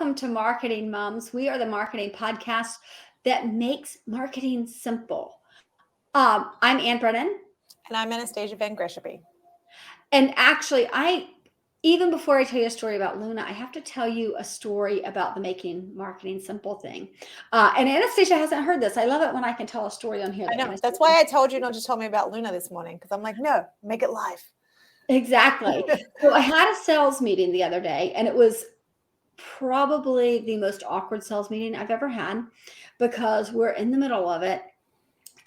welcome to Marketing Moms. We are the marketing podcast that makes marketing simple. I'm Ann Brennan. And I'm Anastasia Van Greshaby. And actually, even before I tell you a story about Luna, I have to tell you a story about the making marketing simple thing. And Anastasia hasn't heard this. I love it when I can tell a story on here. I know. That's why I told you not to tell me about Luna this morning, because I'm like, no, make it live. Exactly. So I had a sales meeting the other day, and it was probably the most awkward sales meeting I've ever had because we're in the middle of it.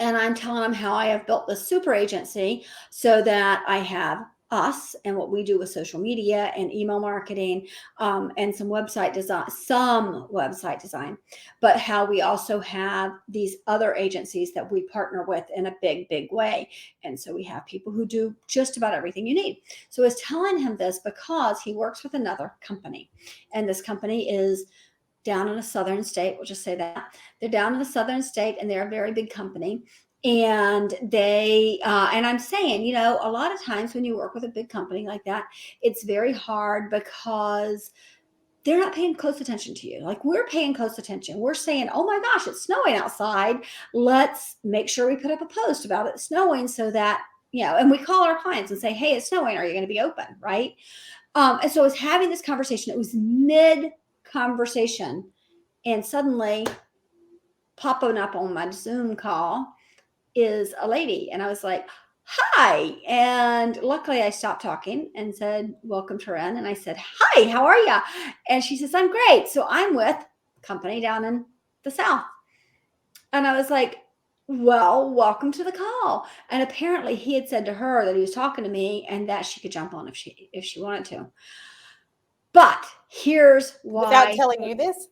And I'm telling them how I have built this super agency so that I have us and what we do with social media and email marketing and some website design, but how we also have these other agencies that we partner with in a big, big way. And so we have people who do just about everything you need. So I was telling him this because he works with another company, and this company is down in a southern state. We'll just say that they're down in a southern state, and they're a very big company. And and I'm saying, a lot of times when you work with a big company like that, it's very hard because they're not paying close attention to you. Like, we're paying close attention. We're saying, oh my gosh, it's snowing outside. Let's make sure we put up a post about it snowing so that, and we call our clients and say, hey, it's snowing. Are you going to be open? Right. And so I was having this conversation. It was mid conversation, and suddenly popping up on my Zoom call is a lady, and I was like, hi. And luckily I stopped talking and said, welcome to Ren. And I said, hi, how are you? And she says, I'm great. So I'm with company down in the South. And I was like, well, welcome to the call. And apparently he had said to her that he was talking to me and that she could jump on if she wanted to. But here's why. Without telling you this?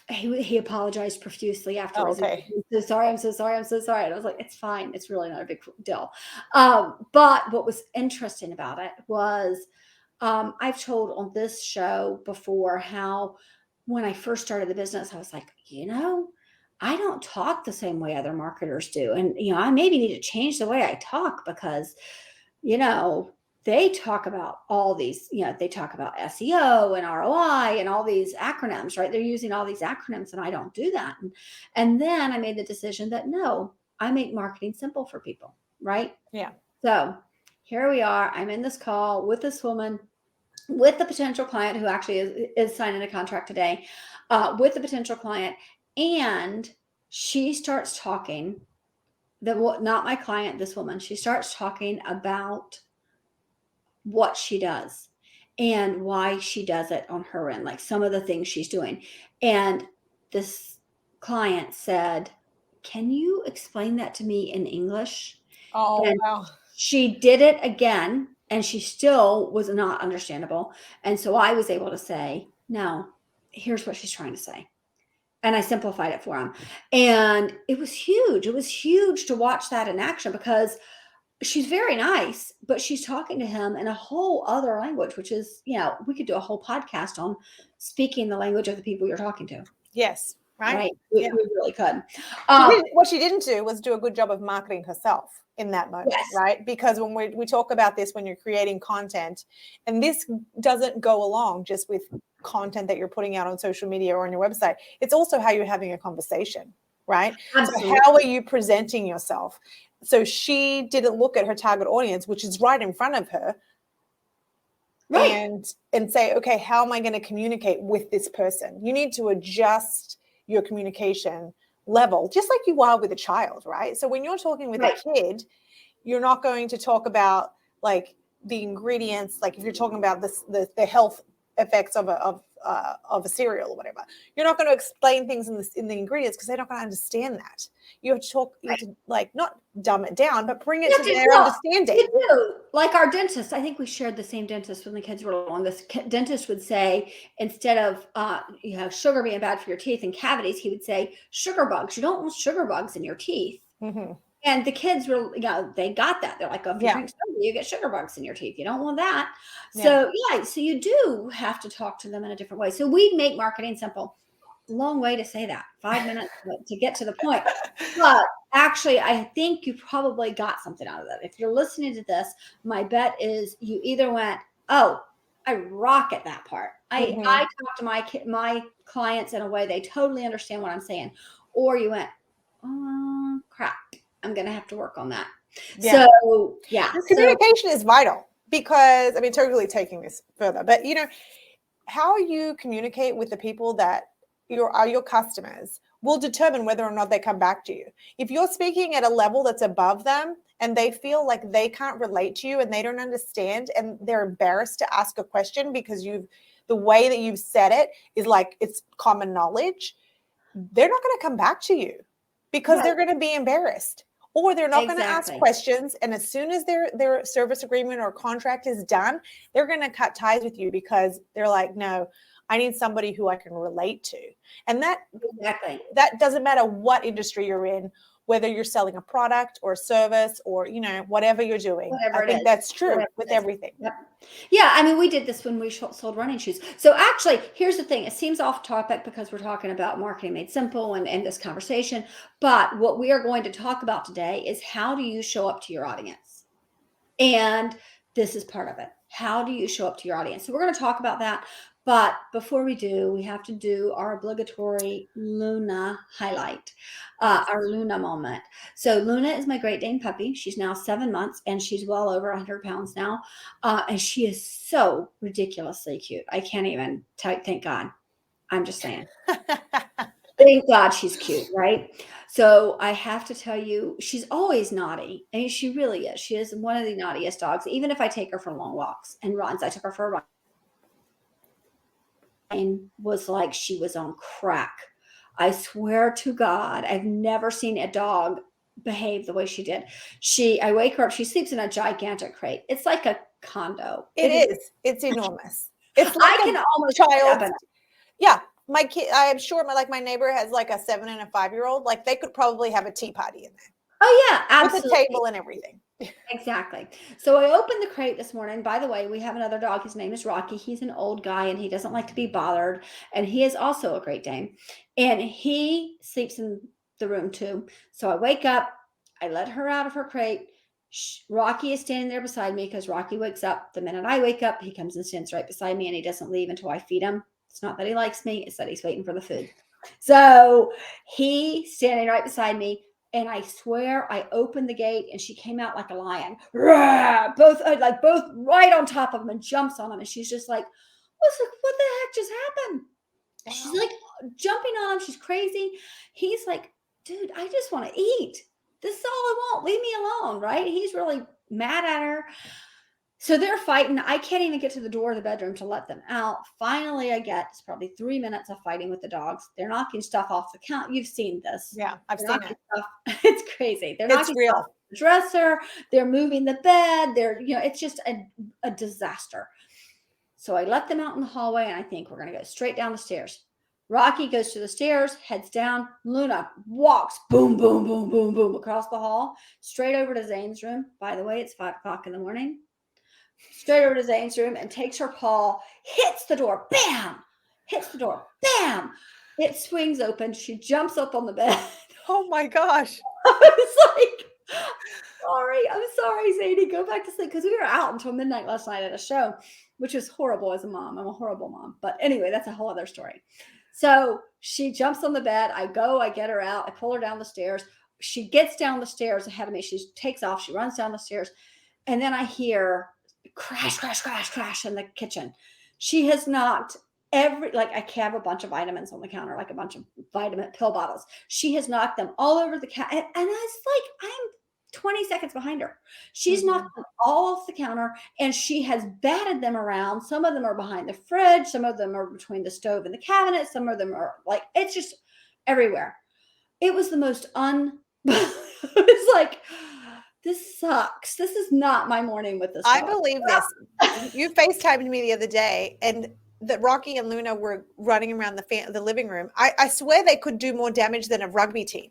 He apologized profusely afterwards. Oh, okay. I'm so sorry. And I was like, it's fine. It's really not a big deal. But what was interesting about it was I've told on this show before how when I first started the business, I was like, I don't talk the same way other marketers do. And, I maybe need to change the way I talk because, they talk about all these, they talk about SEO and ROI and all these acronyms, right? They're using all these acronyms, and I don't do that. And then I made the decision that no, I make marketing simple for people, right? Yeah. So here we are. I'm in this call with this woman, with the potential client who actually is signing a contract today, with the potential client. And she starts talking, not my client, this woman, she starts talking about what she does and why she does it on her end, like some of the things she's doing. And this client said, can you explain that to me in English? Oh, and wow. She did it again, and she still was not understandable. And so I was able to say, no, here's what she's trying to say. And I simplified it for him. And it was huge. It was huge to watch that in action because she's very nice, but she's talking to him in a whole other language, which is, we could do a whole podcast on speaking the language of the people you're talking to. Yes. Right. We really could. What she didn't do was do a good job of marketing herself in that moment, yes. Right? Because when we talk about this, when you're creating content, and this doesn't go along just with content that you're putting out on social media or on your website, it's also how you're having a conversation, right? Absolutely. So how are you presenting yourself? So she didn't look at her target audience, which is right in front of her, right, and say, okay, how am I going to communicate with this person? You need to adjust your communication level, just like you are with a child, right? So when you're talking with a kid, you're not going to talk about like the ingredients, like if you're talking about the health effects of a cereal or whatever, you're not going to explain things in the ingredients because they're not going to understand that. You have to talk, you have to like not dumb it down, but bring it to their understanding. You do. Like our dentist, I think we shared the same dentist when the kids were along. This dentist would say, instead of sugar being bad for your teeth and cavities, he would say sugar bugs. You don't want sugar bugs in your teeth. Mm-hmm. And the kids were, they got that. They're like, oh, if you drink soda, you get sugar bugs in your teeth. You don't want that. So so you do have to talk to them in a different way. So we make marketing simple. Long way to say that. 5 minutes to get to the point. But actually, I think you probably got something out of that. If you're listening to this, my bet is you either went, oh, I rock at that part, I talk to my clients in a way they totally understand what I'm saying. Or you went, oh crap, I'm gonna have to work on that. Yeah. So yeah. Your So communication is vital because, I mean, totally taking this further, but how you communicate with the people that are your customers will determine whether or not they come back to you. If you're speaking at a level that's above them and they feel like they can't relate to you and they don't understand and they're embarrassed to ask a question because the way that you've said it is like it's common knowledge, they're not going to come back to you because they're going to be embarrassed, or they're not going to ask questions. And as soon as their service agreement or contract is done, they're going to cut ties with you because they're like, no, I need somebody who I can relate to. And that doesn't matter what industry you're in, whether you're selling a product or a service or, whatever you're doing. Whatever I think that's true with everything. Yep. Yeah, I mean, we did this when we sold running shoes. So actually, here's the thing. It seems off topic because we're talking about marketing made simple and this conversation. But what we are going to talk about today is how do you show up to your audience? And this is part of it. How do you show up to your audience? So we're going to talk about that. But before we do, we have to do our obligatory Luna highlight, our Luna moment. So Luna is my Great Dane puppy. She's now 7 months and she's well over 100 pounds now. And she is so ridiculously cute. I can't even thank God. I'm just saying. Thank God she's cute, right? So I have to tell you, she's always naughty. I mean, she really is. She is one of the naughtiest dogs. Even if I take her for long walks and runs, I took her for a run. And was like she was on crack. I swear to God, I've never seen a dog behave the way she did. I wake her up. She sleeps in a gigantic crate. It's like a condo. It is. It's enormous. It's like I can almost child. Yeah. My kid, I am sure my neighbor has like a 7 and a 5-year-old. Like they could probably have a tea party in there. Oh yeah, absolutely. With a table and everything. Exactly. So I opened the crate this morning. By the way, we have another dog. His name is Rocky. He's an old guy and he doesn't like to be bothered. And he is also a Great Dane. And he sleeps in the room too. So I wake up, I let her out of her crate. Rocky is standing there beside me because Rocky wakes up. The minute I wake up, he comes and stands right beside me and he doesn't leave until I feed him. It's not that he likes me. It's that he's waiting for the food. So he's standing right beside me. And I swear I opened the gate and she came out like a lion. Both right on top of him and jumps on him. And she's just like, what the heck just happened? Wow. She's like jumping on him. She's crazy. He's like, dude, I just want to eat. This is all I want. Leave me alone, right? He's really mad at her. So they're fighting. I can't even get to the door of the bedroom to let them out. Finally, it's probably 3 minutes of fighting with the dogs. They're knocking stuff off the counter. You've seen this. Yeah, I've seen it. It's crazy. They're knocking stuff off the dresser. They're moving the bed. It's just a disaster. So I let them out in the hallway and I think we're going to go straight down the stairs. Rocky goes to the stairs, heads down. Luna walks, boom, boom, boom, boom, boom, across the hall, straight over to Zane's room. By the way, it's 5 o'clock in the morning. Straight over to Zane's room and takes her paw, hits the door, bam, hits the door, bam. It swings open. She jumps up on the bed. Oh my gosh. I was like, I'm sorry, Zadie, go back to sleep. Because we were out until midnight last night at a show, which is horrible as a mom. I'm a horrible mom. But anyway, that's a whole other story. So she jumps on the bed. I get her out. I pull her down the stairs. She gets down the stairs ahead of me. She takes off. She runs down the stairs. And then I hear crash, crash, crash, crash in the kitchen. She has knocked I have a bunch of vitamins on the counter, like a bunch of vitamin pill bottles. She has knocked them all over the counter. And I was like, I'm 20 seconds behind her. She's knocked them all off the counter and she has batted them around. Some of them are behind the fridge. Some of them are between the stove and the cabinet. Some of them are it's just everywhere. It was the most it's like, this sucks. This is not my morning with this dog. I believe this. You FaceTimed me the other day and that Rocky and Luna were running around the living room. I swear they could do more damage than a rugby team.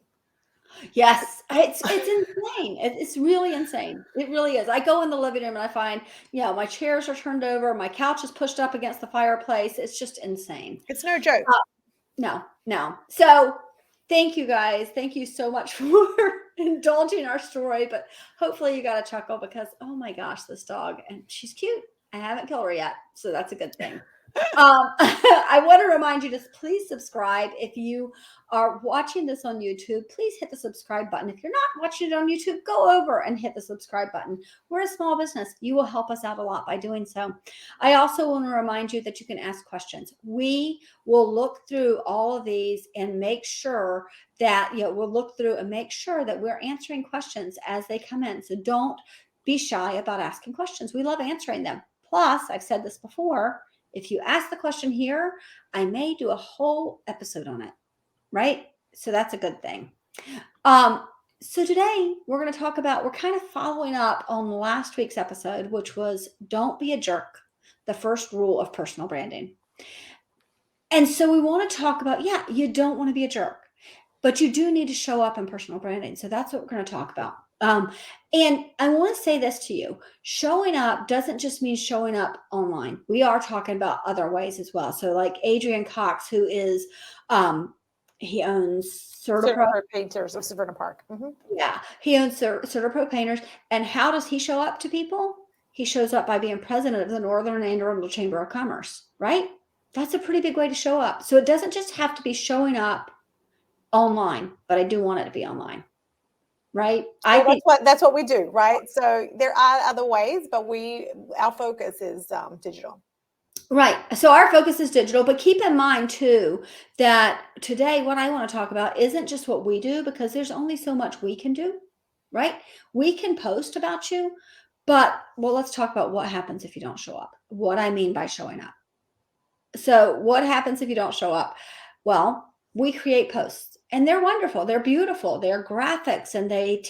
Yes, it's insane. It's really insane. It really is. I go in the living room and I find, my chairs are turned over. My couch is pushed up against the fireplace. It's just insane. It's no joke. No. So thank you guys. Thank you so much for indulging our story, but hopefully you got a chuckle because, oh my gosh, this dog, and she's cute. I haven't killed her yet. So that's a good thing. I want to remind you to please subscribe. If you are watching this on YouTube, please hit the subscribe button. If you're not watching it on YouTube, go over and hit the subscribe button. We're a small business. You will help us out a lot by doing so. I also want to remind you that you can ask questions. We will look through all of these and make sure that, we'll look through and make sure that we're answering questions as they come in. So don't be shy about asking questions. We love answering them. Plus, I've said this before, if you ask the question here, I may do a whole episode on it, right? So that's a good thing. So today we're going to talk about, we're kind of following up on last week's episode, which was don't be a jerk, the first rule of personal branding. And so we want to talk about, you don't want to be a jerk, but you do need to show up in personal branding. So that's what we're going to talk about. And I want to say this to you. Showing up doesn't just mean showing up online. We are talking about other ways as well. So like Adrian Cox, who is, he owns CertaPro Painters of Savannah Park. Mm-hmm. Yeah, he owns CertaPro Painters. And how does he show up to people? He shows up by being president of the Northern Anne Arundel Chamber of Commerce, right? That's a pretty big way to show up. So it doesn't just have to be showing up online, but I do want it to be online. Right. I think that's what we do. Right. So there are other ways, but our focus is digital. Right. So our focus is digital, but keep in mind too, that today, what I want to talk about isn't just what we do, because there's only so much we can do, right? We can post about you, but let's talk about what happens if you don't show up. What I mean by showing up. So what happens if you don't show up? Well, we create posts and they're wonderful. They're beautiful. They're graphics and they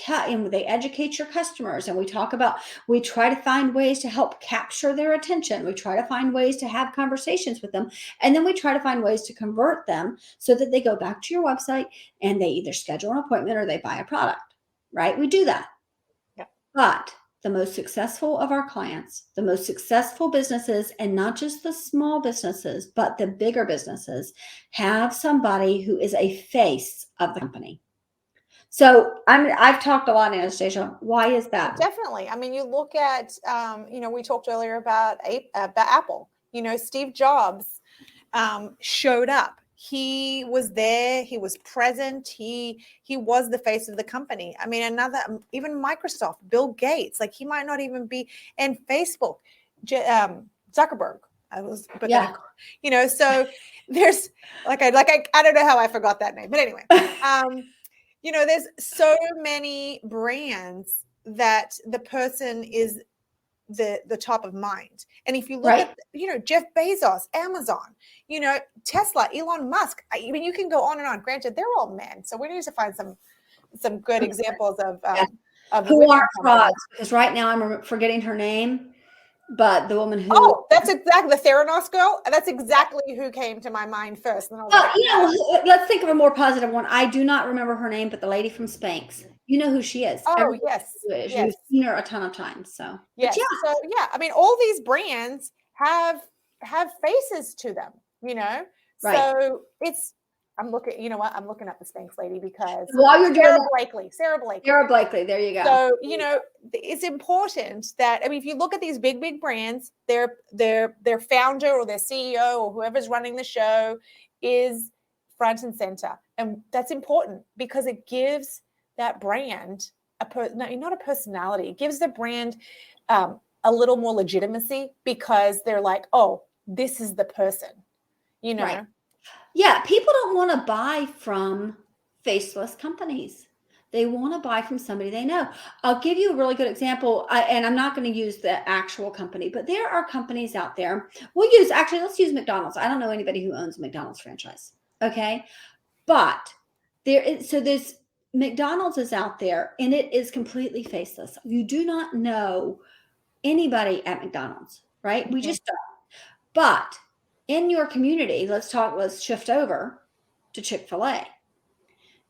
educate your customers. And we try to find ways to help capture their attention. We try to find ways to have conversations with them. And then we try to find ways to convert them so that they go back to your website and they either schedule an appointment or they buy a product, right? We do that. Yeah. But the most successful of our clients, the most successful businesses, and not just the small businesses, but the bigger businesses, have somebody who is a face of the company. So I've talked a lot, Anastasia. Why is that? Definitely. I mean, you look at, we talked earlier about Apple. Steve Jobs showed up. He was there. He was present. He was the face of the company. I mean, even Microsoft, Bill Gates, like he might not even be, and Facebook, Zuckerberg. So there's I don't know how I forgot that name, but anyway, there's so many brands that the person is the top of mind. And if you look at, Jeff Bezos, Amazon, Tesla, Elon Musk, I mean, you can go on and on. Granted, they're all men. So we need to find some good examples of who aren't frauds, because right now I'm forgetting her name, but the woman who... Oh, that's exactly the Theranos girl. That's exactly who came to my mind first. And I was let's think of a more positive one. I do not remember her name, but the lady from Spanx. You know who she is. Oh, yes. You've seen her a ton of times. So, yes. So, I mean, all these brands have faces to them, Right. So I'm looking, I'm looking at the Spanx lady because while you're doing Sarah Blakely. There you go. So, it's important that, I mean, if you look at these big brands, their founder or their CEO or whoever's running the show is front and center. And that's important because it gives that brand not a personality. It gives the brand a little more legitimacy because they're like, oh, this is the person, Right. Yeah, people don't want to buy from faceless companies. They want to buy from somebody they know. I'll give you a really good example, and I'm not going to use the actual company, but there are companies out there. Let's use McDonald's. I don't know anybody who owns a McDonald's franchise. Okay. But there's McDonald's is out there and it is completely faceless. You do not know anybody at McDonald's, right? Mm-hmm. We just don't. But in your community, let's shift over to Chick-fil-A.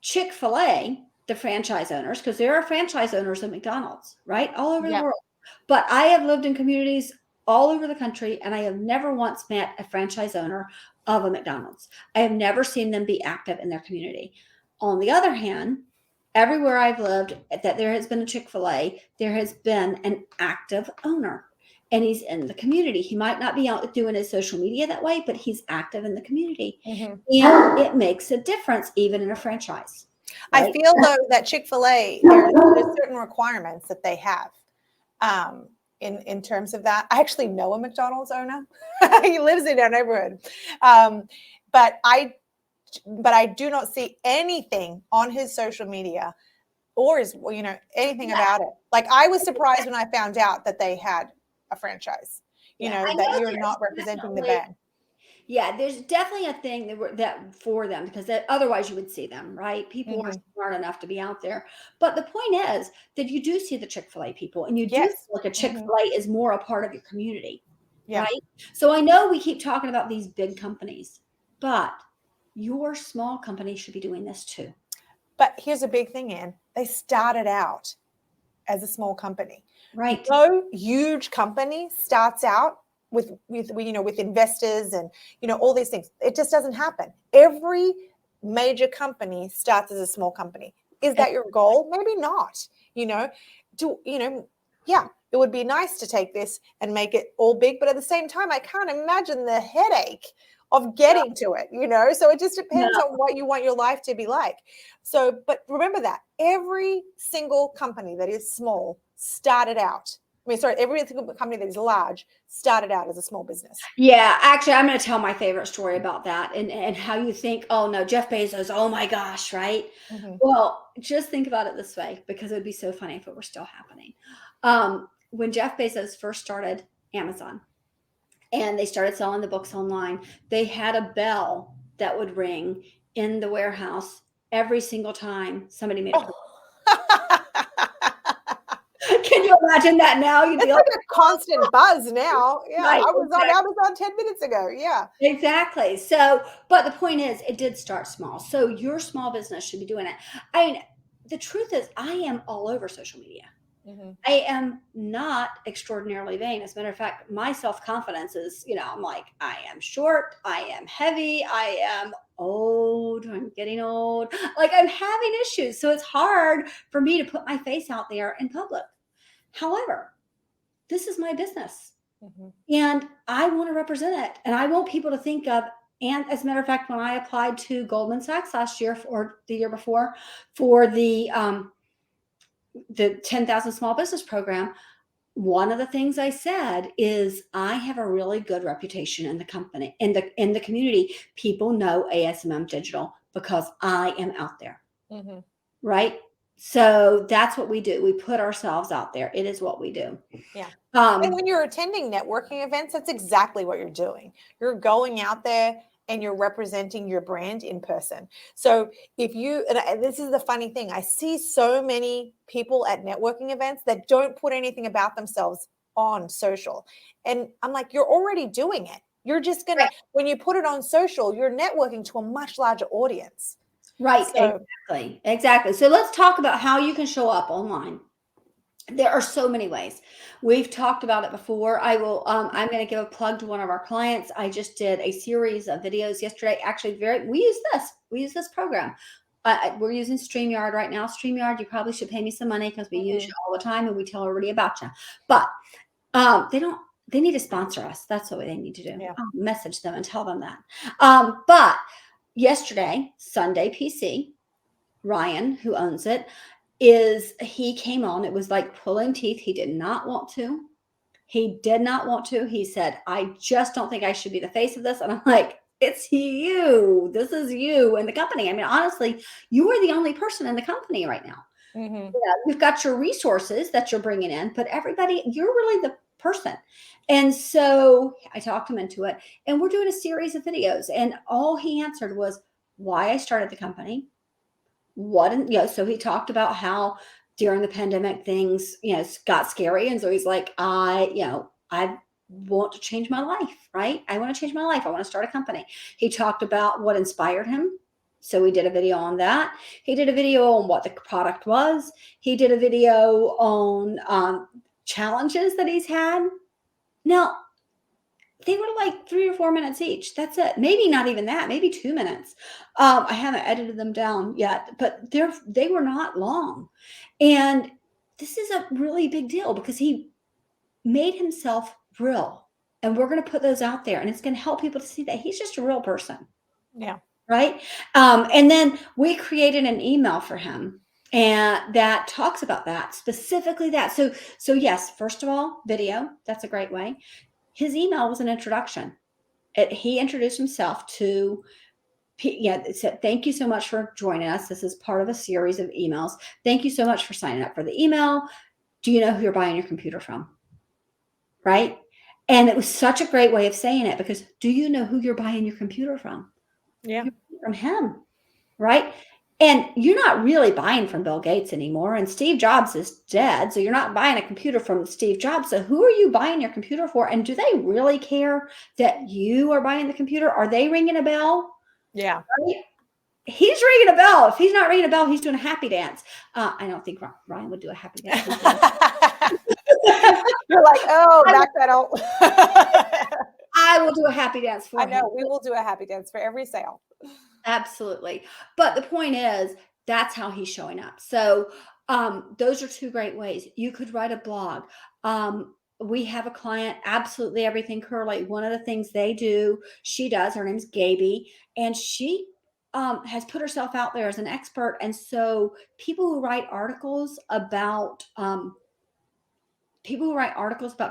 Chick-fil-A, the franchise owners, because there are franchise owners of McDonald's, right? All over the world. But I have lived in communities all over the country, and I have never once met a franchise owner of a McDonald's. I have never seen them be active in their community. On the other hand, everywhere I've lived that there has been a Chick-fil-A, there has been an active owner. and he's in the community. He might not be out doing his social media that way, but he's active in the community. Mhm. And it makes a difference even in a franchise. I Right? feel though that Chick-fil-A, there's certain requirements that they have in terms of that. I actually know a McDonald's owner. He lives in our neighborhood. But I do not see anything on his social media or his, anything about it. Like, I was surprised when I found out that they had a franchise, Yeah, I that know you're there's not representing the definitely brand. Yeah, there's definitely a thing that for them, because otherwise you would see them, right? People are Mhm. smart enough to be out there. But the point is that you do see the Chick-fil-A people, and you do feel Yes. like a Mhm. Chick-fil-A is more a part of your community, Yeah. right? So I know we keep talking about these big companies, but your small company should be doing this too. But here's a big thing, Ann. They started out as a small company. Right. No huge company starts out with investors and all these things. It just doesn't happen. Every major company starts as a small company. Is that your goal? Maybe not. Yeah, it would be nice to take this and make it all big, but at the same time, I can't imagine the headache of getting to it. So it just depends No. on what you want your life to be like. So, but remember that every single company that is small started out. Every single company that is large started out as a small business. Yeah, actually, I'm going to tell my favorite story about that, and how you think, oh no, Jeff Bezos, oh my gosh, right? Mm-hmm. Well, just think about it this way, because it would be so funny if it were still happening. When Jeff Bezos first started Amazon and they started selling the books online, they had a bell that would ring in the warehouse every single time somebody made a purchase. Can you imagine that now? You'd It's be like, like a constant buzz now. Yeah, right, I was on exactly. Amazon 10 minutes ago. Yeah. Exactly. So, but the point is, it did start small. So your small business should be doing it. I mean, the truth is, I am all over social media. Mm-hmm. I am not extraordinarily vain. As a matter of fact, my self confidence is, I'm like, I am short, I am heavy, I am old, I'm getting old. Like, I'm having issues. So it's hard for me to put my face out there in public. However, this is my business. Mm-hmm. And I want to represent it. And I want people to think of, and as a matter of fact, when I applied to Goldman Sachs last year or the year before for the 10,000 small business program, one of the things I said is I have a really good reputation in the company, in the community. People know ASMM Digital because I am out there. Mm-hmm. Right? So that's what we do. We put ourselves out there. It is what we do. Yeah. And when you're attending networking events, that's exactly what you're doing. You're going out there and you're representing your brand in person. So and this is the funny thing, I see so many people at networking events that don't put anything about themselves on social. And I'm like, you're already doing it. You're just going to, when you put it on social, you're networking to a much larger audience. Right, So, exactly. So let's talk about how you can show up online. There are so many ways. We've talked about it before. I'm going to give a plug to one of our clients. I just did a series of videos yesterday. Actually, we use this program. We're using StreamYard right now. StreamYard, you probably should pay me some money because we use you all the time and we tell everybody about you. But they need to sponsor us. That's what they need to do. Yeah. I'll message them and tell them that. But yesterday, Sunday PC, Ryan, who owns it, he came on. It was like pulling teeth. He did not want to. He did not want to. He said, I just don't think I should be the face of this. And I'm like, it's you. This is you and the company. I mean, honestly, you are the only person in the company right now. mm-hmm. You've got your resources that you're bringing in, but everybody, you're really the person. And so I talked him into it, and we're doing a series of videos. And all he answered was why I started the company. So he talked about how during the pandemic things, got scary. And so he's like, I want to change my life, right? I want to change my life. I want to start a company. He talked about what inspired him. So we did a video on that. He did a video on what the product was. He did a video on challenges that he's had. Now, they were like 3 or 4 minutes each. That's it. Maybe not even that. Maybe 2 minutes. I haven't edited them down yet, but they were not long. And this is a really big deal because he made himself real. And we're going to put those out there, and it's going to help people to see that he's just a real person. Yeah. Right. And then we created an email for him, and that talks about that, specifically that. So yes, first of all, video, that's a great way. His email was an introduction. He introduced himself to, it said, thank you so much for joining us. This is part of a series of emails. Thank you so much for signing up for the email. Do you know who you're buying your computer from? Right. And it was such a great way of saying it, because do you know who you're buying your computer from? Yeah. From him. Right. And you're not really buying from Bill Gates anymore. And Steve Jobs is dead. So you're not buying a computer from Steve Jobs. So who are you buying your computer for? And do they really care that you are buying the computer? Are they ringing a bell? Yeah. Right? He's ringing a bell. If he's not ringing a bell, he's doing a happy dance. I don't think Ryan would do a happy dance. You're like, oh, backpedal. I will do a happy dance for him. I know, we will do a happy dance for every sale. Absolutely. But the point is, that's how he's showing up. So those are two great ways. You could write a blog. We have a client, Absolutely Everything Curly. One of the things she does, her name's Gaby, and she has put herself out there as an expert. And so people who write articles about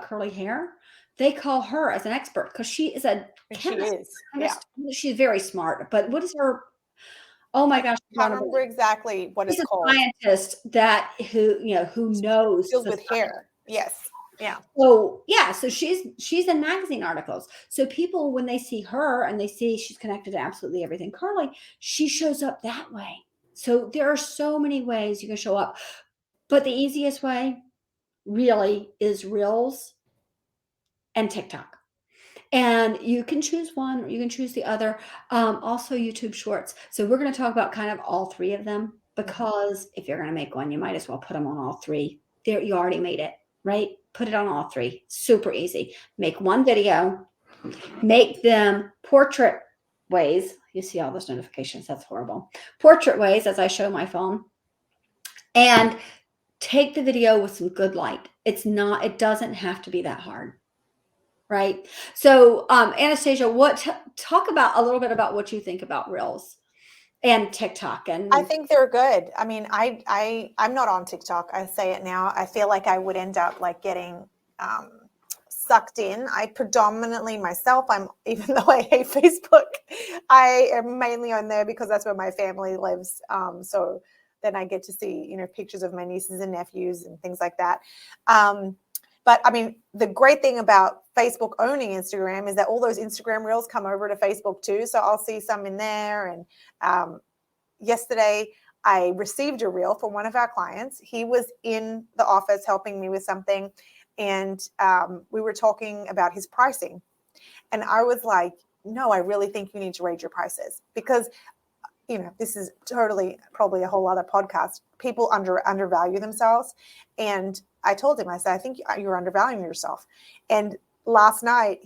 curly hair, they call her as an expert, because she is a chemist. She is. Yeah. She's very smart. But what is her? Oh my gosh! I can't remember exactly what it's called. She's a scientist who knows, deals with hair. Yes. Yeah. So yeah, so she's in magazine articles. So people, when they see her and they see she's connected to Absolutely Everything Curly, she shows up that way. So there are so many ways you can show up, but the easiest way really is Reels and TikTok. And you can choose one or you can choose the other. Also YouTube Shorts. So we're going to talk about kind of all three of them, because if you're going to make one, you might as well put them on all three. There, you already made it, right? Put it on all three. Super easy. Make one video, make them portrait ways. You see all those notifications. That's horrible. Portrait ways, as I show my phone, and take the video with some good light. It doesn't have to be that hard. Right. So, Anastasia, talk about a little bit about what you think about Reels and TikTok. And I think they're good. I mean, I'm not on TikTok. I say it now. I feel like I would end up like getting sucked in. I predominantly myself, even though I hate Facebook, I am mainly on there because that's where my family lives. So then I get to see, pictures of my nieces and nephews and things like that. But I mean, the great thing about Facebook owning Instagram is that all those Instagram reels come over to Facebook too. So I'll see some in there. And yesterday I received a reel from one of our clients. He was in the office helping me with something. And we were talking about his pricing. And I was like, no, I really think you need to raise your prices, because this is totally probably a whole other podcast. People undervalue themselves. And I told him, I said, I think you're undervaluing yourself. And last night,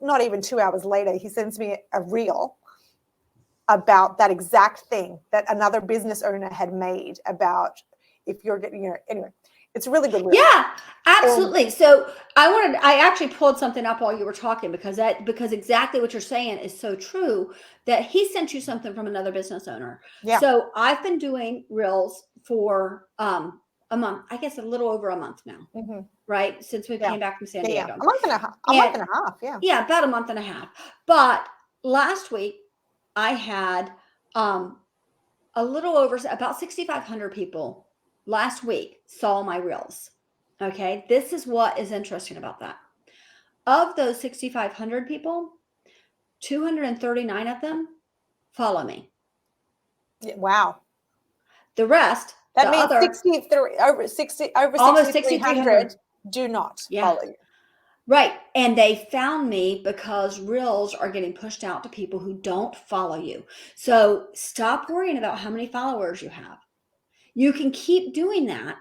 not even 2 hours later, he sends me a reel about that exact thing that another business owner had made about if you're getting, anyway. It's a really good reel. Yeah, absolutely. So I actually pulled something up while you were talking, because exactly what you're saying is so true, that he sent you something from another business owner. Yeah. So I've been doing reels for a month, I guess a little over a month now, right? Since we came back from San Diego. A month and a half. Yeah. Yeah, about a month and a half. But last week I had a little over about 6,500 people last week saw my reels. Okay. This is what is interesting about that. Of those 6,500 people, 239 of them follow me. Wow. The rest, that means over 6,300 do not follow you. Right. And they found me because reels are getting pushed out to people who don't follow you. So stop worrying about how many followers you have. You can keep doing that.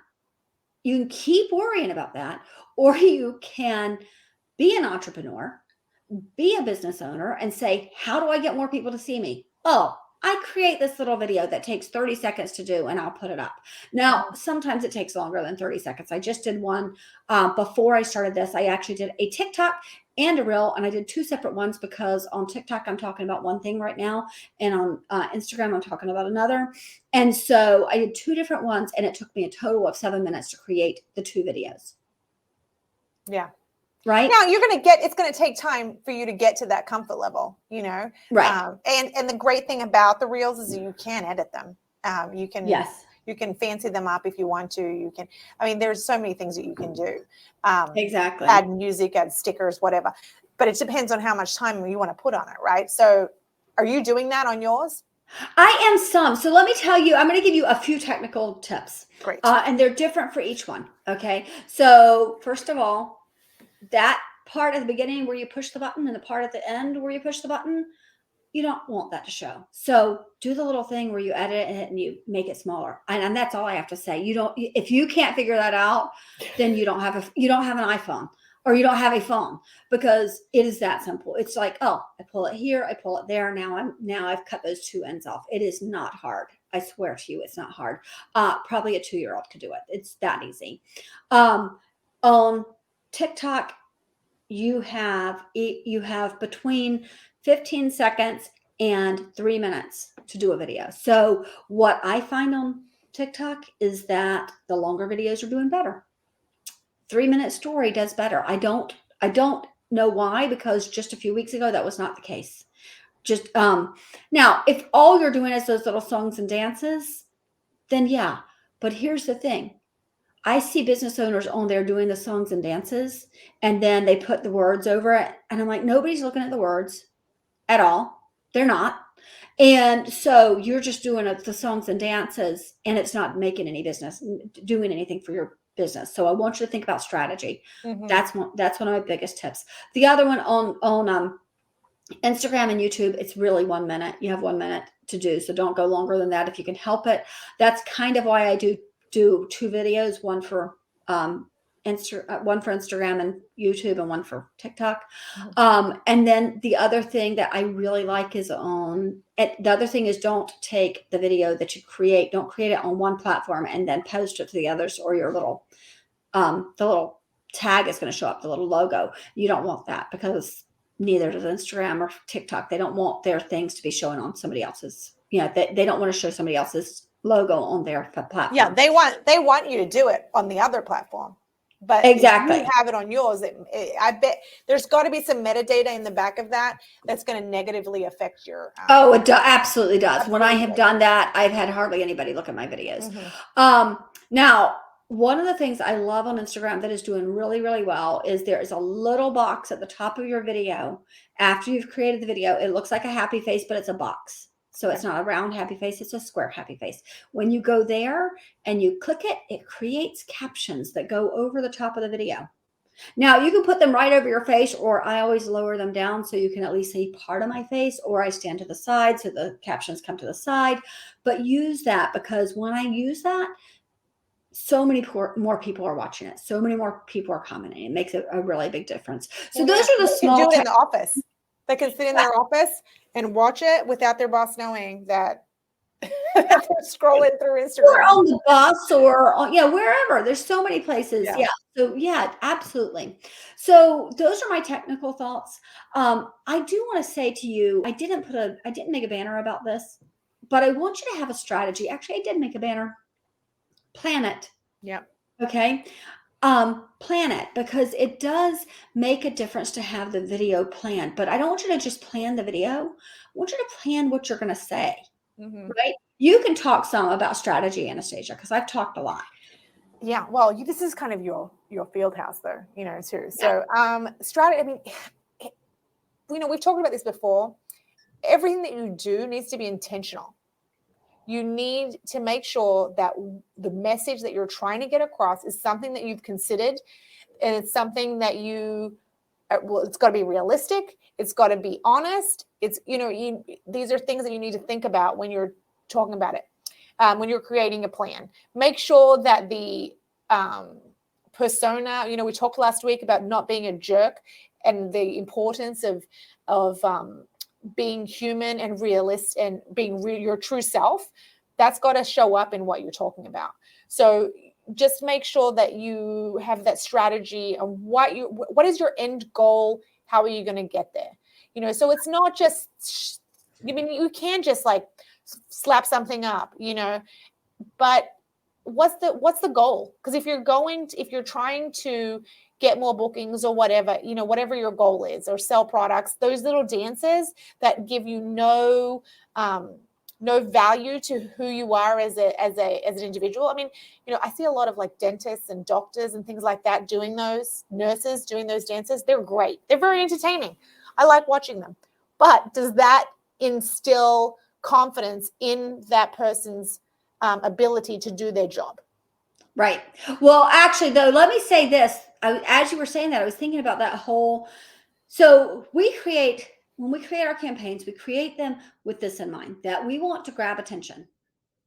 You can keep worrying about that, or you can be an entrepreneur, be a business owner, and say, how do I get more people to see me? Oh, I create this little video that takes 30 seconds to do and I'll put it up. Now, sometimes it takes longer than 30 seconds. I just did one before I started this. I actually did a TikTok and a reel, and I did 2 separate ones because on TikTok, I'm talking about one thing right now. And on Instagram, I'm talking about another. And so I did 2 different ones, and it took me a total of 7 minutes to create the 2 videos. Yeah. Right. Now it's going to take time for you to get to that comfort level, Right. And the great thing about the reels is you can edit them. You can fancy them up if you want to. There's so many things that you can do. Exactly. Add music, add stickers, whatever. But it depends on how much time you want to put on it, right? So are you doing that on yours? I am some. So let me tell you, I'm going to give you a few technical tips. Great. And they're different for each one. Okay. So first of all, that part at the beginning where you push the button and the part at the end where you push the button, you don't want that to show. So do the little thing where you edit it and you make it smaller. And that's all I have to say. If you can't figure that out, then you don't have an iPhone or you don't have a phone, because it is that simple. It's like, oh, I pull it here, I pull it there. Now I've cut those 2 ends off. It is not hard. I swear to you, it's not hard. Probably a 2-year-old could do it. It's that easy. On TikTok, you have between 15 seconds and 3 minutes to do a video. So what I find on TikTok is that the longer videos are doing better. 3-minute story does better. I don't know why, because just a few weeks ago that was not the case. Just now, if all you're doing is those little songs and dances, then yeah. But here's the thing. I see business owners on there doing the songs and dances, and then they put the words over it. And I'm like, nobody's looking at the words at all. They're not. And so you're just doing the songs and dances, and it's not making any business, doing anything for your business. So I want you to think about strategy. Mm-hmm. That's one of my biggest tips. The other one on Instagram and YouTube, it's really 1 minute. You have 1 minute to do. So don't go longer than that if you can help it. That's kind of why I do 2 videos, one for Instagram and YouTube and one for TikTok. And then the other thing that I really like is the other thing is, don't take the video that you create, don't create it on one platform and then post it to the others, or your little, the little tag is going to show up, the little logo. You don't want that, because neither does Instagram or TikTok. They don't want their things to be showing on somebody else's, they don't want to show somebody else's logo on their platform. Yeah, they want you to do it on the other platform, but exactly, if you have it on yours. I bet there's got to be some metadata in the back of that's going to negatively affect your. It absolutely does. When I have done that, I've had hardly anybody look at my videos. Now, one of the things I love on Instagram that is doing really, really well is there is a little box at the top of your video. After you've created the video, it looks like a happy face, but it's a box. So it's not a round happy face, it's a square happy face. When you go there and you click it, it creates captions that go over the top of the video. Now, you can put them right over your face, or I always lower them down so you can at least see part of my face, or I stand to the side so the captions come to the side. But use that, because when I use that, so many more people are watching it. So many more people are commenting. It makes a really big difference. So those are the small. Do it in the office. They can sit in their office and watch it without their boss knowing that they're scrolling through Instagram. Or on the bus, or wherever. There's so many places. Yeah. So absolutely. So those are my technical thoughts. I do want to say to you, I didn't make a banner about this, but I want you to have a strategy. Actually, I did make a banner. Plan it. Yeah. Okay. Plan it, because it does make a difference to have the video planned. But I don't want you to just plan the video. I want you to plan what you're going to say. Right? You can talk some about strategy, Anastasia, because I've talked a lot. Yeah. Well, this is kind of your field house, though, too. So, strategy. We've talked about this before. Everything that you do needs to be intentional. You need to make sure that the message that you're trying to get across is something that you've considered, and it's something that it's got to be realistic. It's got to be honest. It's, these are things that you need to think about when you're talking about it, when you're creating a plan. Make sure that the persona, we talked last week about not being a jerk and the importance of being human and realist and being your true self, that's got to show up in what you're talking about. So just make sure that you have that strategy of what is your end goal? How are you going to get there? You know, so it's not just, I mean, you can just like slap something up, you know, but what's the goal? Because if you're trying to get more bookings or whatever, you know, whatever your goal is, or sell products, those little dances that give you no value to who you are as an individual. I mean, you know, I see a lot of like dentists and doctors and things like that doing those, nurses doing those dances. They're great. They're very entertaining. I like watching them. But does that instill confidence in that person's ability to do their job? Right. Well, actually, though, let me say this. As you were saying that, I was thinking about that whole. So when we create our campaigns, we create them with this in mind, that we want to grab attention,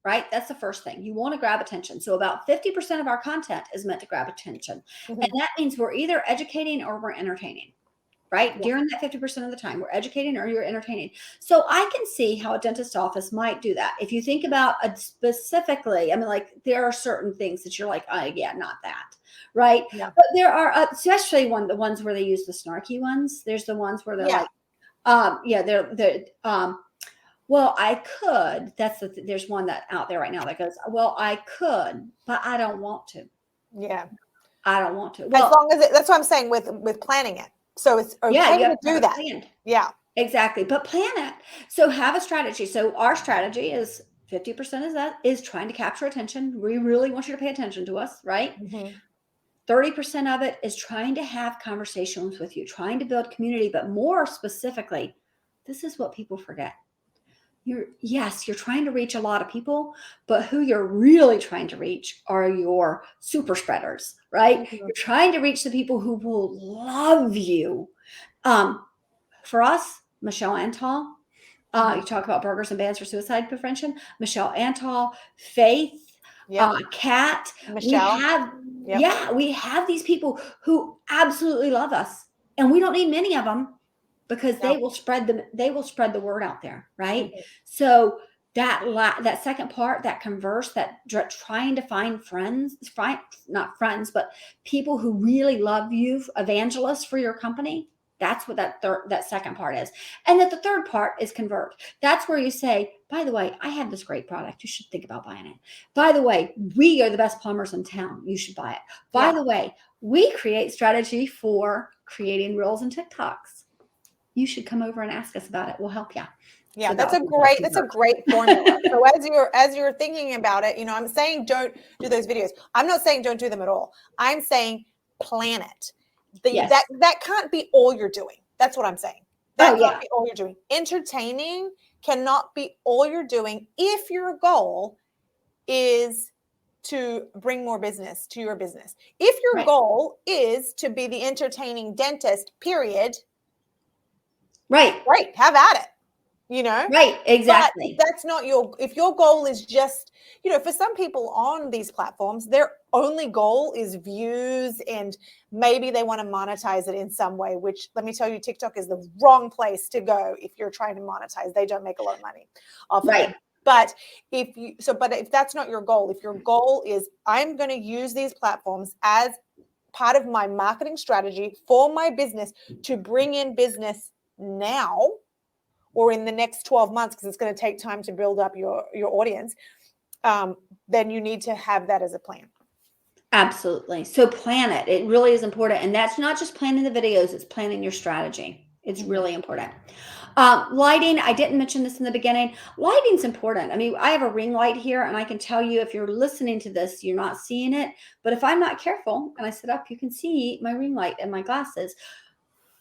right? That's the first thing. You want to grab attention. So about 50% of our content is meant to grab attention. Mhm. And that means we're either educating or we're entertaining. Right? Yeah. During that 50% of the time, we're educating or you're entertaining. So I can see how a dentist office might do that. If you think about specifically, I mean, like there are certain things that you're like, oh, yeah, not that. Right. Yeah. But there are, especially the ones where they use the snarky ones. There's the ones where they're Yeah. like, well, I could. There's one that out there right now that goes, well, I could, but I don't want to. Yeah. I don't want to. Well, as long as that's what I'm saying with planning it. So it's okay to do that. Planned. Yeah. Exactly. But plan it. So have a strategy. So our strategy is 50% is trying to capture attention. We really want you to pay attention to us, right? Mm-hmm. 30% of it is trying to have conversations with you, trying to build community, but more specifically, this is what people forget. You're trying to reach a lot of people, but who you're really trying to reach are your super spreaders, right? Mm-hmm. You're trying to reach the people who will love you. For us, Michelle Antal, you talk about burgers and bans for suicide prevention. Michelle Antal, Faith, Kat. Michelle. We have these people who absolutely love us, and we don't need many of them because they will spread the word out there, right? Mm-hmm. So that second part, that converse, that trying to find friends, not friends, but people who really love you, evangelists for your company. That's what that second part is. And that the third part is convert. That's where you say, by the way, I have this great product. You should think about buying it. By the way, we are the best plumbers in town. You should buy it. By the way, we create strategy for creating reels and TikToks. You should come over and ask us about it. We'll help you. Yeah, So that's a great formula. So as you're thinking about it, you know, I'm saying don't do those videos. I'm not saying don't do them at all. I'm saying plan it. That can't be all you're doing. That's what I'm saying. That can't be all you're doing. Entertaining cannot be all you're doing if your goal is to bring more business to your business. If your goal is to be the entertaining dentist, period. Right, have at it. You know, right, exactly. But that's not if your goal is just, you know, for some people on these platforms, their only goal is views and maybe they want to monetize it in some way, which let me tell you, TikTok is the wrong place to go if you're trying to monetize. They don't make a lot of money off of it. But if that's not your goal, if your goal is I'm going to use these platforms as part of my marketing strategy for my business to bring in business now, or in the next 12 months, because it's going to take time to build up your audience, then you need to have that as a plan. Absolutely. So plan it. It really is important. And that's not just planning the videos, it's planning your strategy. It's really important. Lighting, I didn't mention this in the beginning. Lighting's important. I mean, I have a ring light here, and I can tell you if you're listening to this, you're not seeing it. But if I'm not careful and I sit up, you can see my ring light and my glasses.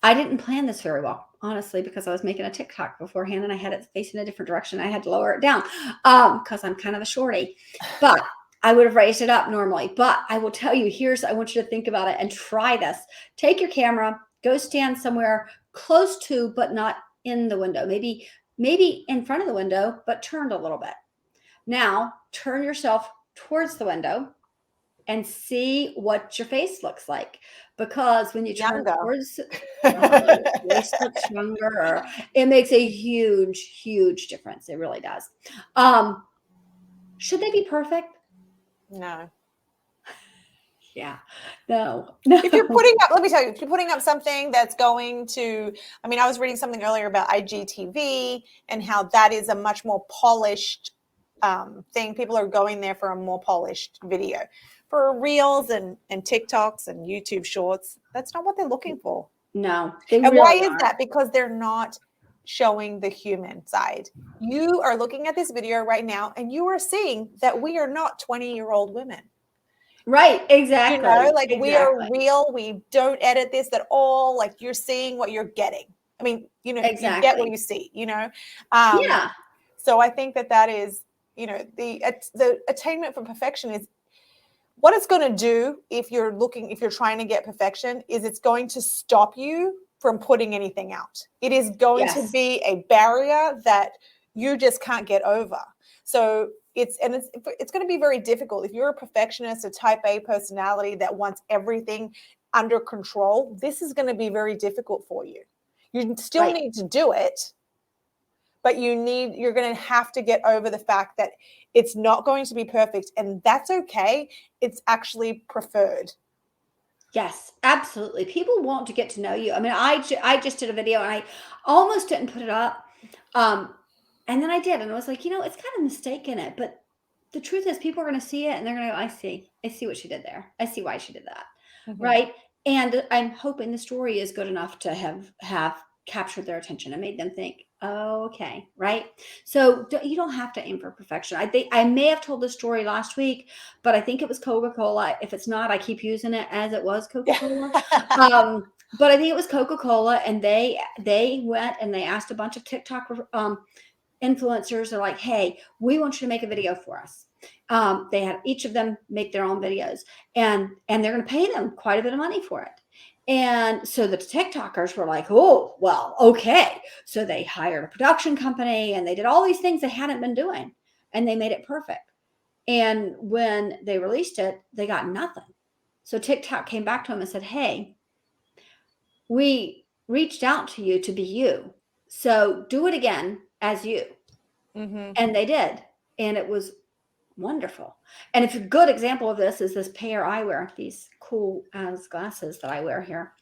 I didn't plan this very well, honestly, because I was making a TikTok beforehand and I had it facing a different direction. I had to lower it down because I'm kind of a shorty, but I would have raised it up normally. But I will tell you, I want you to think about it and try this. Take your camera, go stand somewhere close to, but not in the window, maybe in front of the window, but turned a little bit. Now turn yourself towards the window and see what your face looks like. Because when you turn Younger. towards, your face looks younger, or it makes a huge, huge difference. It really does. Should they be perfect? No. Yeah. No. If you're No. putting up, let me tell you, if you're putting up something that's going to, I mean, I was reading something earlier about IGTV and how that is a much more polished thing. People are going there for a more polished video. For Reels and TikToks and YouTube Shorts, that's not what they're looking for. No, they And why really is aren't. that? Because they're not showing the human side. You are looking at this video right now and you are seeing that we are not 20-year-old women. Right, You exactly. know, like we are Exactly. real. We don't edit this at all. Like you're seeing what you're getting. I mean, you know, you get what Exactly. you see, you know? Yeah. So I think that is, you know, the attainment for perfection is what it's going to do if you're trying to get perfection is it's going to stop you from putting anything out. It is going to Yes. be a barrier that you just can't get over. So it's going to be very difficult if you're a perfectionist, a type A personality that wants everything under control. This is going to be very difficult for you. You still Right. need to do it, but you're going to have to get over the fact that it's not going to be perfect, and that's okay. It's actually preferred. Yes, absolutely. People want to get to know you. I mean, I just did a video and I almost didn't put it up. And then I did, and I was like, it's kind of a mistake in it. But the truth is, people are going to see it and they're going to go, I see what she did there. I see why she did that. Mm-hmm. Right. And I'm hoping the story is good enough to have captured their attention and made them think, oh, okay. Right. So you don't have to aim for perfection. I think I may have told this story last week, but I think it was Coca-Cola. If it's not, I keep using it as it was Coca-Cola. But I think it was Coca-Cola, and they went and they asked a bunch of TikTok influencers. Are like, hey, we want you to make a video for us. They had each of them make their own videos, and they're going to pay them quite a bit of money for it. And so the TikTokers were like, oh, well, okay. So they hired a production company and they did all these things they hadn't been doing, and they made it perfect. And when they released it, they got nothing. So TikTok came back to them and said, hey, we reached out to you to be you. So do it again as you. Mm-hmm. And they did. And it was wonderful. And it's a good example of this is this pair I wear, these cool as glasses that I wear here.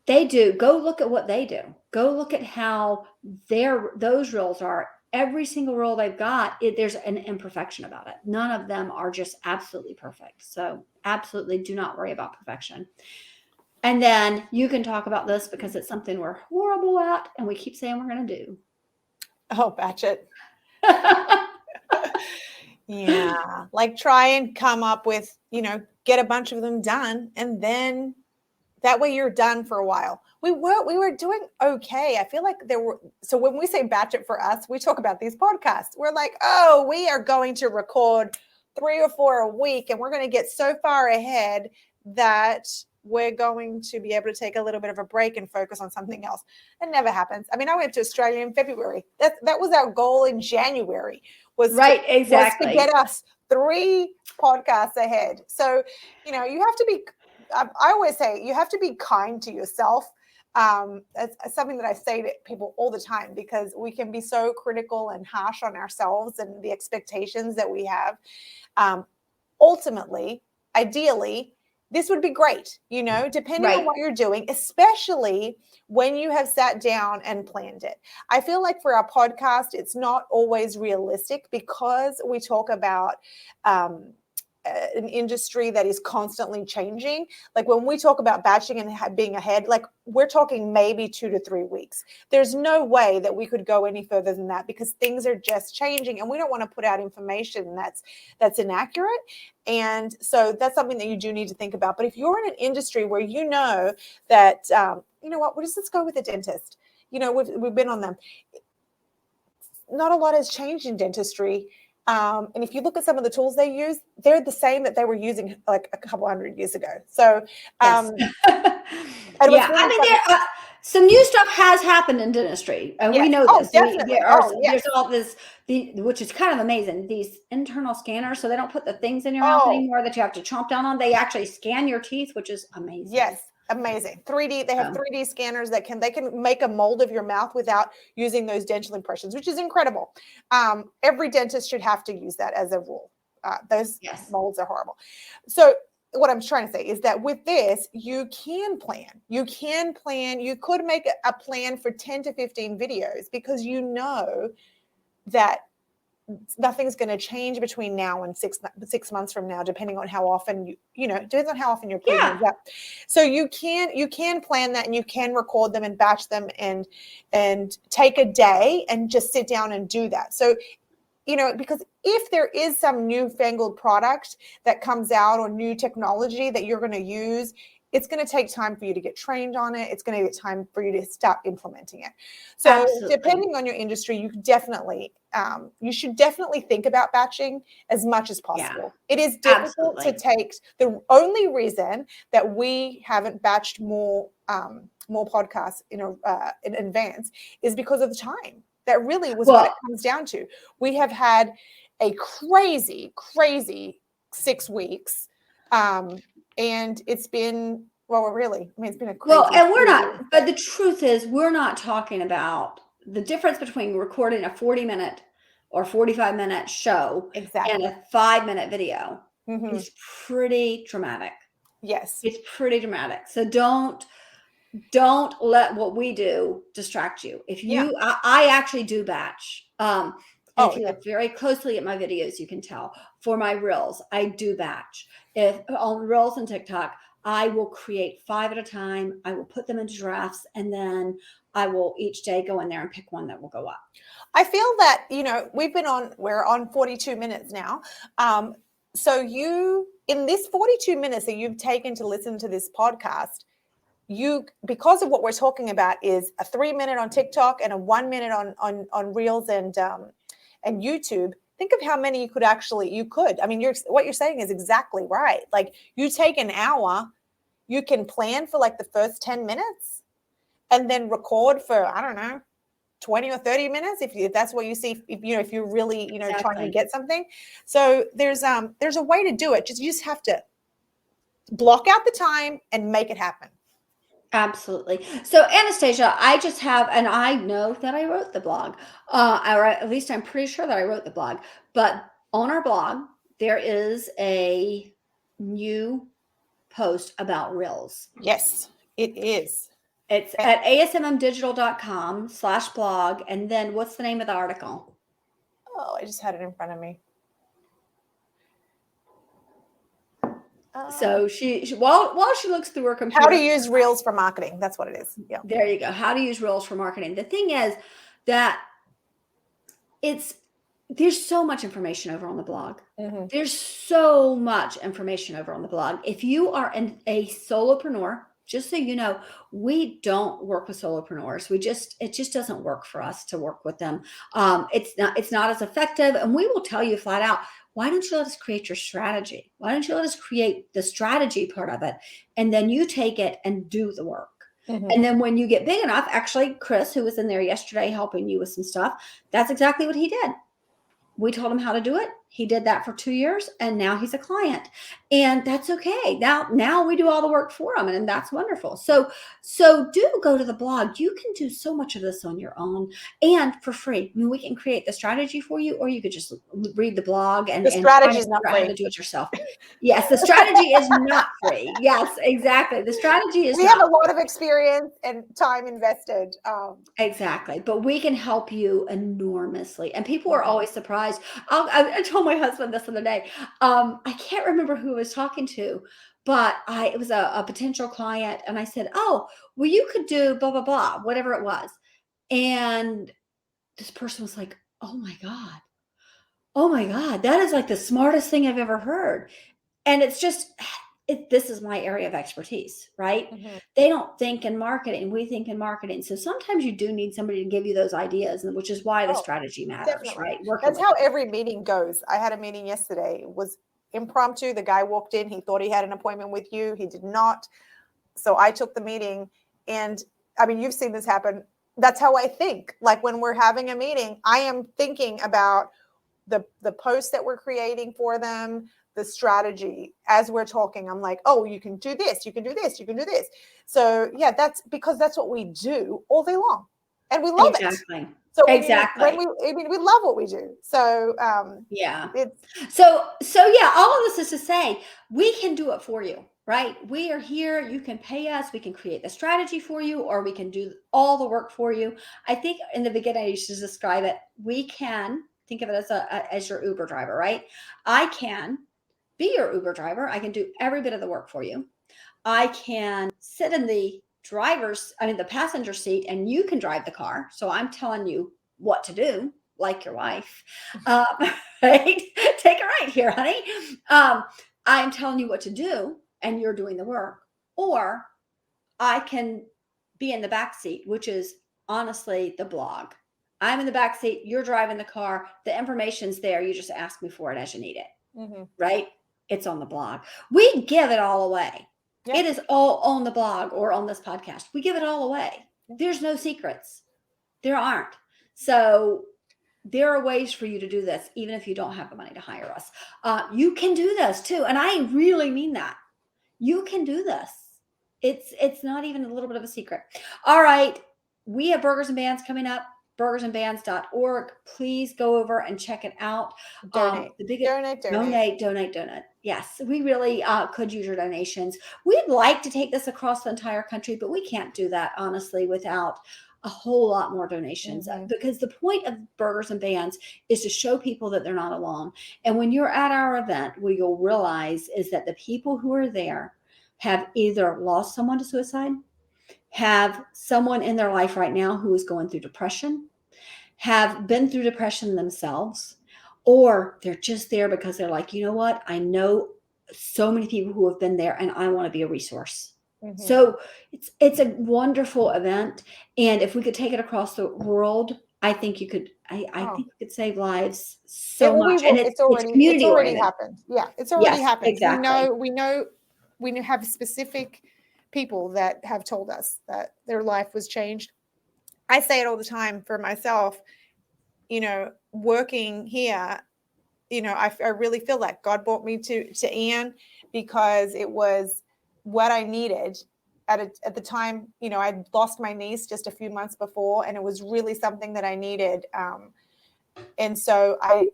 They do. Go look at what they do. Go look at how those reels are. Every single reel they've got, there's an imperfection about it. None of them are just absolutely perfect. So absolutely do not worry about perfection. And then you can talk about this because it's something we're horrible at and we keep saying we're going to do. Oh, batch it. Yeah. Like try and come up with, get a bunch of them done, and then that way you're done for a while. We were doing okay. I feel like so when we say batch it for us, we talk about these podcasts. We're like, oh, we are going to record 3 or 4 a week, and we're going to get so far ahead that we're going to be able to take a little bit of a break and focus on something else. It never happens. I mean, I went to Australia in February. That was our goal in January, Right, was exactly. to get us 3 podcasts ahead. So, you have to be, I always say you have to be kind to yourself. It's something that I say to people all the time, because we can be so critical and harsh on ourselves and the expectations that we have. Ultimately, ideally, this would be great, depending on what you're doing, especially when you have sat down and planned it. I feel like for our podcast, it's not always realistic because we talk about an industry that is constantly changing. Like when we talk about batching and being ahead, like we're talking maybe 2 to 3 weeks. There's no way that we could go any further than that because things are just changing, and we don't want to put out information that's inaccurate. And so that's something that you do need to think about. But if you're in an industry where that, let's go with a dentist. We've been on them. Not a lot has changed in dentistry. And if you look at some of the tools they use, they're the same that they were using like a couple hundred years ago. So, yes. and Yeah, I mean, some new stuff has happened in dentistry, and we Yes. know Oh, this. definitely. Oh, There's yes. all this, which is kind of amazing. These internal scanners, so they don't put the things in your mouth Oh, anymore that you have to chomp down on. They actually scan your teeth, which is amazing. yes. Amazing. 3D, they have Um, 3D scanners that they can make a mold of your mouth without using those dental impressions, which is incredible. Every dentist should have to use that as a rule. Those yes. molds are horrible. So what I'm trying to say is that with this, you can plan. You can plan. You could make a plan for 10 to 15 videos because you know that nothing's going to change between now and 6 months from now, depending on how often depends on how often you're putting Yeah. things up. So you can plan that, and you can record them and batch them and take a day and just sit down and do that. So because if there is some newfangled product that comes out or new technology that you're going to use, it's going to take time for you to get trained on it. It's going to get time for you to start implementing it. So Absolutely. depending on your industry, you should definitely think about batching as much as possible. Yeah. It is difficult to Absolutely. take. The only reason that we haven't batched more podcasts in advance is because of the time. That really was what it comes down to. We have had a crazy 6 weeks. And it's been, it's been a crazy. And we're not, but the truth is, we're not talking about the difference between recording a 40-minute or 45-minute show Exactly. and a 5-minute video Mhm. is pretty dramatic. Yes. It's pretty dramatic. So don't let what we do distract you. If Yeah. you, I actually do batch. And if you yeah. look very closely at my videos, you can tell. For my reels, I do batch. If on reels and TikTok, I will create 5 at a time. I will put them into drafts, and then I will each day go in there and pick one that will go up. I feel that, we're on 42 minutes now. So in this 42 minutes that you've taken to listen to this podcast, because of what we're talking about is a 3-minute on TikTok and a 1-minute on Reels and YouTube. Think of how many you could. I mean, what you're saying is exactly right. Like, you take an hour, you can plan for like the first 10 minutes and then record for, I don't know, 20 or 30 minutes if that's what you see, if you're really Exactly. trying to get something. So there's a way to do it. You just have to block out the time and make it happen. Absolutely. So Anastasia, I just have, and I know that I wrote the blog, or at least I'm pretty sure that I wrote the blog, but on our blog, there is a new post about Reels. Yes, it is. It's at asmmdigital.com/blog. And then what's the name of the article? Oh, I just had it in front of me. So while she looks through her computer. How to use Reels for marketing. That's what it is. Yeah. There you go. How to use Reels for marketing. The thing is that there's so much information over on the blog. Mm-hmm. There's so much information over on the blog. If you are a solopreneur, just so you know, we don't work with solopreneurs. It just doesn't work for us to work with them. It's not as effective. And we will tell you flat out, why don't you let us create your strategy? Why don't you let us create the strategy part of it? And then you take it and do the work. Mm-hmm. And then when you get big enough, actually, Chris, who was in there yesterday helping you with some stuff, that's exactly what he did. We told him how to do it. He did that for 2 years, and now he's a client, and that's okay. Now we do all the work for him, and that's wonderful. So do go to the blog. You can do so much of this on your own and for free. I mean, we can create the strategy for you, or you could just read the blog and the strategy is not free. How to do it yourself. Yes, the strategy is not free. Yes, exactly. The strategy is. We have a lot of experience and time invested. Exactly, but we can help you enormously, and people are always surprised. I told my husband this the other day. I can't remember who I was talking to, but it was a potential client, and I said, "Oh, well, you could do blah blah blah, whatever it was," and this person was like, "Oh my god, that is like the smartest thing I've ever heard," and it's just. This is my area of expertise, right? Mm-hmm. They don't think in marketing. We think in marketing. So sometimes you do need somebody to give you those ideas, which is why the strategy matters, definitely. Right? That's how every meeting goes. I had a meeting yesterday. It was impromptu. The guy walked in. He thought he had an appointment with you. He did not. So I took the meeting, and I mean, you've seen this happen. That's how I think. Like when we're having a meeting, I am thinking about the post that we're creating for them, the strategy. As we're talking, I'm like, oh, you can do this, you can do this, you can do this. So yeah, that's because that's what we do all day long, and we love it. Exactly. So Exactly. we love what we do. So Yeah. it's So yeah, all of this is to say we can do it for you, right? We are here. You can pay us. We can create the strategy for you, or we can do all the work for you. I think in the beginning I used to describe it. We can think of it as your Uber driver, right? I can be your Uber driver. I can do every bit of the work for you. I can sit in the the passenger seat, and you can drive the car. So I'm telling you what to do, like your wife. Um, right? Take it right here, honey. I'm telling you what to do, and you're doing the work. Or I can be in the back seat, which is honestly the blog. I'm in the back seat, you're driving the car, the information's there. You just ask me for it as you need it, right? It's on the blog. We give it all away. Yeah. It is all on the blog or on this podcast. We give it all away. There's no secrets. There aren't. So there are ways for you to do this, even if you don't have the money to hire us. You can do this too. And I really mean that. You can do this. It's not even a little bit of a secret. All right. We have Burgers and Bands coming up. burgersandbands.org. Please go over and check it out. donate. Donate. Yes, we really could use your donations. We'd like to take this across the entire country, but we can't do that, honestly, without a whole lot more donations, because the point of Burgers and Bands is to show people that they're not alone. And when you're at our event, what you'll realize is that the people who are there have either lost someone to suicide, have someone in their life right now who is going through depression, have been through depression themselves, or they're just there because they're like, you know what? I know so many people who have been there, and I want to be a resource. So it's a wonderful event. And if we could take it across the world, I think you could, I think you could save lives so much. And it's already happened. Yeah, it's already happened. Exactly. We have specific people that have told us that their life was changed. I say it all the time for myself, working here, I really feel like God brought me to Ian because it was what I needed at the time. I'd lost my niece just a few months before, and it was really something that I needed. And so I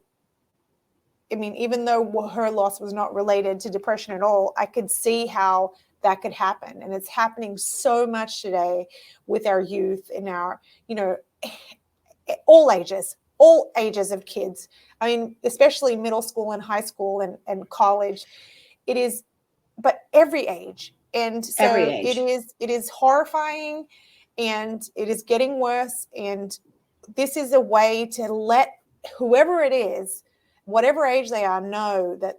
mean, even though her loss was not related to depression at all, I could see how that could happen. And it's happening so much today with our youth and our, all ages of kids. I mean, especially middle school and high school and college. It is, but every age. And so Every age. it is horrifying, and it is getting worse. And this is a way to let whoever it is, whatever age they are, know that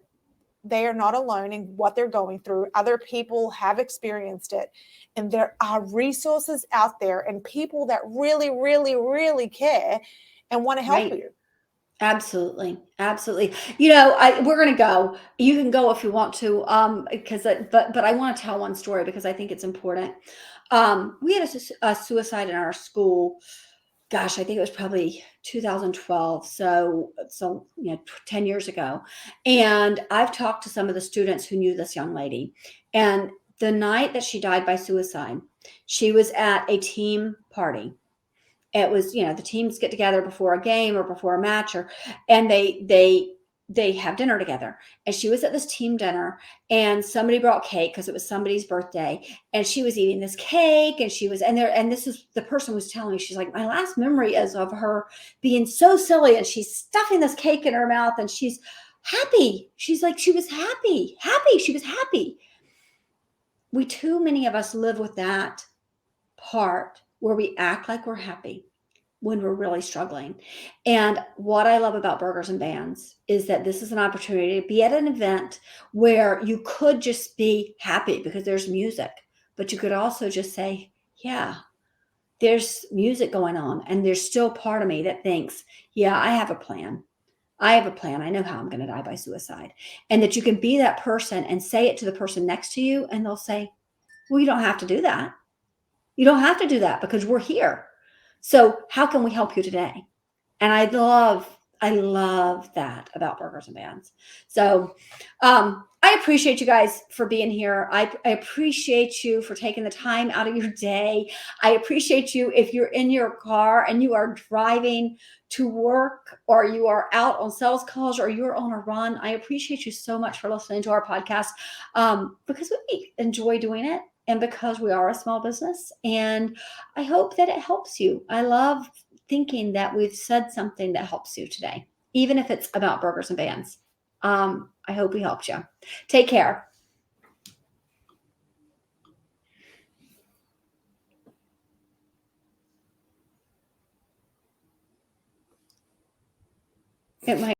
they are not alone in what they're going through. Other people have experienced it, and there are resources out there and people that really, really, really care and want to help you. Absolutely. We're going to go. You can go if you want to, but I want to tell one story because I think it's important. We had a suicide in our school. Gosh, I think it was probably 2012. So 10 years ago. And I've talked to some of the students who knew this young lady. And the night that she died by suicide, she was at a team party. It was, the teams get together before a game or before a match, and they have dinner together. And she was at this team dinner, and somebody brought cake because it was somebody's birthday, and she was eating this cake, and she was and this is the person was telling me, she's like, my last memory is of her being so silly, and she's stuffing this cake in her mouth, and she's happy. She's like, she was happy. She was happy. Too many of us live with that part where we act like we're happy when we're really struggling. And what I love about Burgers and Bands is that this is an opportunity to be at an event where you could just be happy because there's music, but you could also just say, yeah, there's music going on, and there's still part of me that thinks, yeah, I have a plan. I know how I'm going to die by suicide. And that you can be that person and say it to the person next to you, and they'll say, well, you don't have to do that. You don't have to do that because we're here. So how can we help you today? And I love that about Burgers and Bands. So I appreciate you guys for being here. I appreciate you for taking the time out of your day. I appreciate you if you're in your car and you are driving to work, or you are out on sales calls, or you're on a run. I appreciate you so much for listening to our podcast, because we enjoy doing it, and because we are a small business. And I hope that it helps you. I love thinking that we've said something that helps you today, even if it's about Burgers and Bands. I hope we helped you. Take care. It might